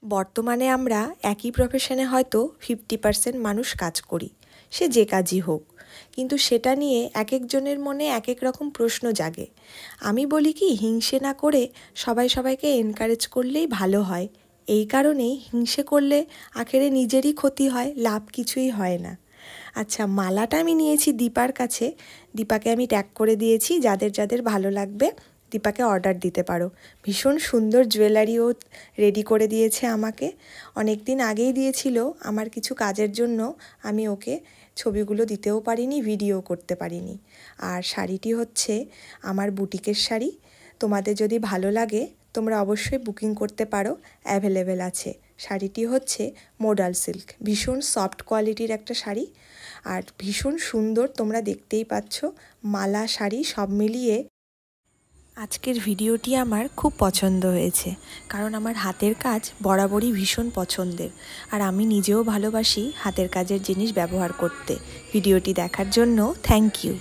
বর্তমানে আমরা একই প্রফেশনে হয়তো 50% মানুষ কাজ করি, সে যে কাজই হোক, কিন্তু সেটা নিয়ে এক একজনের মনে এক এক রকম প্রশ্ন জাগে। আমি বলি কি, হিংসে না করে সবাই সবাইকে এনকারেজ করলেই ভালো হয়। এই কারণেই হিংসে করলে আখেরে নিজেরই ক্ষতি হয়, লাভ কিছুই হয় না। আচ্ছা, মালাটা আমি নিয়েছি দীপার কাছে। দীপাকে আমি ট্যাগ করে দিয়েছি, যাদের যাদের ভালো লাগবে দীপাকে অর্ডার দিতে পারো। ভীষণ সুন্দর জুয়েলারিও রেডি করে দিয়েছে আমাকে, অনেক দিন আগেই দিয়েছিল। আমার কিছু কাজের জন্য আমি ওকে ছবিগুলো দিতেও পারিনি, ভিডিও করতে পারিনি। আর শাড়িটি হচ্ছে আমার বুটিকের শাড়ি। তোমাদের যদি ভালো লাগে তোমরা অবশ্যই বুকিং করতে পারো, অ্যাভেলেবেল আছে। শাড়িটি হচ্ছে মোডাল সিল্ক, ভীষণ সফট কোয়ালিটির একটা শাড়ি আর ভীষণ সুন্দর, তোমরা দেখতেই পাচ্ছ। মালা, শাড়ি সব মিলিয়ে আজকের ভিডিওটি আমার খুব পছন্দ হয়েছে, কারণ আমার হাতের কাজ বরাবরই ভীষণ পছন্দের আর আমি নিজেও ভালোবাসি হাতের কাজের জিনিস ব্যবহার করতে। ভিডিওটি দেখার জন্য থ্যাংক ইউ।